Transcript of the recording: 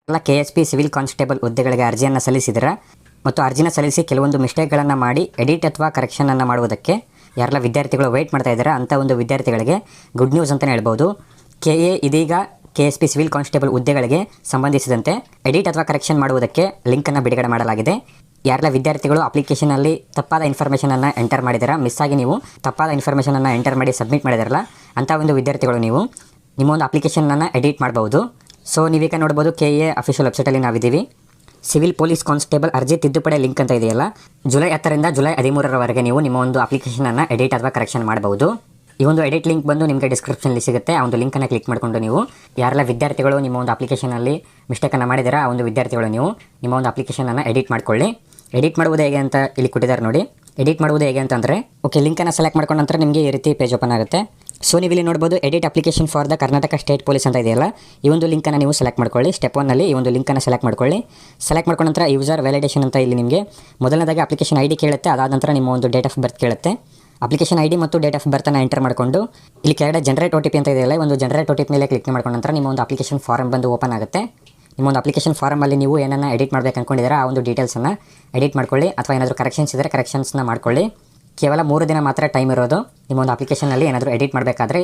ಎಲ್ಲ KSP civil constable ಹುದ್ದೆಗಳಿಗೆ ಅರ್ಜಿಯನ್ನು ಸಲ್ಲಿಸಿದಿರಾ ಮತ್ತು ಅರ್ಜಿನ ಸಲ್ಲಿಸಿ ಕೆಲವೊಂದು ಮಿಸ್ಟೇಕ್ಗಳನ್ನು ಮಾಡಿ ಎಡಿಟ್ ಅಥವಾ ಕರೆಕ್ಷನನ್ನು ಮಾಡುವುದಕ್ಕೆ ಯಾರೆಲ್ಲ ವಿದ್ಯಾರ್ಥಿಗಳು ವೆಯ್ಟ್ ಮಾಡ್ತಾ ಇದ್ದಾರೆ ಅಂಥ ಒಂದು ವಿದ್ಯಾರ್ಥಿಗಳಿಗೆ ಗುಡ್ ನ್ಯೂಸ್ ಅಂತಲೇ ಹೇಳ್ಬೋದು. KA ಇದೀಗ KSP ಸಿವಿಲ್ ಕಾನ್ಸ್ಟೇಬಲ್ ಹುದ್ದೆಗಳಿಗೆ ಸಂಬಂಧಿಸಿದಂತೆ ಎಡಿಟ್ ಅಥವಾ ಕರೆಕ್ಷನ್ ಮಾಡುವುದಕ್ಕೆ ಲಿಂಕನ್ನು ಬಿಡುಗಡೆ ಮಾಡಲಾಗಿದೆ. ಯಾರೆಲ್ಲ ವಿದ್ಯಾರ್ಥಿಗಳು ಅಪ್ಲಿಕೇಶನಲ್ಲಿ ತಪ್ಪಾದ ಇನ್ಫಾರ್ಮೇಷನನ್ನು ಎಂಟರ್ ಮಾಡಿದ್ದೀರಾ, ಮಿಸ್ ಆಗಿ ನೀವು ತಪ್ಪಾದ ಇನ್ಫಾರ್ಮೇಷನನ್ನು ಎಂಟರ್ ಮಾಡಿ ಸಬ್ಮಿಟ್ ಮಾಡಿದಾರಲ್ಲ ಅಂಥ ಒಂದು ವಿದ್ಯಾರ್ಥಿಗಳು ನೀವು ನಿಮ್ಮ ಒಂದು ಅಪ್ಲಿಕೇಶನನ್ನು ಎಡಿಟ್ ಮಾಡ್ಬೋದು. ಸೊ ನೀವೀಗ ನೋಡ್ಬೋದು KA ಅಫಿಷಿಯಲ್ ವೆಬ್ಸೈಟಲ್ಲಿ ನಾವಿದ್ದೀವಿ. ಸಿವಿಲ್ ಪೊಲೀಸ್ ಕಾನ್ಸ್ಟೇಬಲ್ ಅರ್ಜಿ ತಿದ್ದುಪಡಿ ಲಿಂಕ್ ಅಂತ ಇದೆಯಲ್ಲ, ಜುಲೈ 10ರಿಂದ ಜುಲೈ 13ರವರೆಗೆ ನೀವು ನಿಮ್ಮ ಒಂದು ಅಪ್ಲಿಕೇಶನನ್ನು ಎಡಿಟ್ ಅಥವಾ ಕರೆಕ್ಷನ್ ಮಾಡಬಹುದು. ಈ ಒಂದು ಎಡಿಟ್ ಲಿಂಕ್ ಬಂದು ನಿಮಗೆ ಡಿಸ್ಕ್ರಿಪ್ಷನಲ್ಲಿ ಸಿಗುತ್ತೆ. ಆ ಒಂದು ಲಿಂಕನ್ನು ಕ್ಲಿಕ್ ಮಾಡಿಕೊಂಡು ನೀವು ಯಾರೆಲ್ಲ ವಿದ್ಯಾರ್ಥಿಗಳು ನಿಮ್ಮ ಒಂದು ಅಪ್ಲಿಕೇಶನಲ್ಲಿ ಮಿಸ್ಟೇಕನ್ನು ಮಾಡಿದ್ದೀರಾ ಆ ಒಂದು ವಿದ್ಯಾರ್ಥಿಗಳು ನೀವು ನಿಮ್ಮ ಒಂದು ಅಪ್ಲಿಕೇಶನನ್ನು ಎಡಿಟ್ ಮಾಡ್ಕೊಳ್ಳಿ. ಎಡಿಟ್ ಮಾಡುವುದು ಹೇಗೆ ಅಂತ ಇಲ್ಲಿ ಕೊಟ್ಟಿದ್ದಾರೆ ನೋಡಿ. ಎಡಿಟ್ ಮಾಡುವುದು ಹೇಗೆ ಅಂತಂದರೆ ಓಕೆ, ಲಿಂಕನ್ನು ಸೆಲೆಕ್ಟ್ ಮಾಡ್ಕೊಂಡ ನಂತರ ನಿಮಗೆ ಈ ರೀತಿ ಪೇಜ್ ಓಪನ್ ಆಗುತ್ತೆ. ಸೊ ನೀವು ಇಲ್ಲಿ ನೋಡ್ಬೋದು edit application for the Karnataka state police ಅಂತ ಇದೆಯಲ್ಲ, ಈ ಒಂದು ಲಿಂಕನ್ನು ನೀವು ಸೆಲೆಕ್ಟ್ ಮಾಡ್ಕೊಳ್ಳಿ. ಸ್ಟೆಪ್ 1ನಲ್ಲಿ ಈ ಒಂದು ಲಿಂಕನ್ನು ಸೆಲೆಕ್ಟ್ ಮಾಡ್ಕೊಳ್ಳಿ. ಸೆಲೆಕ್ಟ್ ಮಾಡ್ಕೊಂಡ ನಂತರ ಯೂಸರ್ ವ್ಯಾಲಿಡೇಷನ್ ಅಂತ ಇಲ್ಲಿ ನಿಮಗೆ ಮೊದಲನೇದಾಗಿ ಅಪ್ಲಿಕೇಶನ್ ID ಕೇಳುತ್ತೆ. ಅದಾದ ನಂತರ ನಿಮ್ಮ ಒಂದು ಡೇಟ್ ಆಫ್ ಬರ್ತ್ ಕೇಳುತ್ತೆ. ಅಪ್ಲಿಕೇಶನ್ ID ಮತ್ತು ಡೇಟ್ ಆಫ್ ಬರ್ತನ್ನು ಎಂಟರ್ ಮಾಡಿಕೊಂಡು ಇಲ್ಲಿ ಕೆಳಗಡೆ ಜನರೇಟ್ OTP ಅಂತ ಇದೆಯಲ್ಲ, ಒಂದು ಜನರೇಟ್ OTP ಮೇಲೆ ಕ್ಲಿಕ್ ಮಾಡ್ಕೊಂಡ ನಂತರ ನಿಮ್ಮ ಒಂದು ಅಪ್ಲಿಕೇಶನ್ ಫಾರಮ್ ಬಂದು ಓಪನ್ ಆಗುತ್ತೆ. ನಿಮ್ಮ ಒಂದು ಅಪ್ಲಿಕೇಶನ್ ಫಾರಮಲ್ಲಿ ನೀವು ಏನನ್ನು ಎಡಿಟ್ ಮಾಡಬೇಕು ಅಂದ್ಕೊಂಡಿದ್ದೀರಾ ಆ ಒಂದು ಡೀಟೇಲ್ಸನ್ನು ಎಡಿಟ್ ಮಾಡ್ಕೊಳ್ಳಿ, ಅಥವಾ ಏನಾದರೂ ಕರೆಕ್ಷನ್ಸ್ ಇದ್ದರೆ ಕರೆಕ್ಷನ್ಸ್ನ ಮಾಡ್ಕೊಳ್ಳಿ. ಕೇವಲ 3 ದಿನ ಮಾತ್ರ ಟೈಮ್ ಇರೋದು ನಿಮ್ಮ ಒಂದು ಅಪ್ಲಿಕೇಶನಲ್ಲಿ ಏನಾದರೂ ಎಡಿಟ್ ಮಾಡಬೇಕಾದ್ರೆ.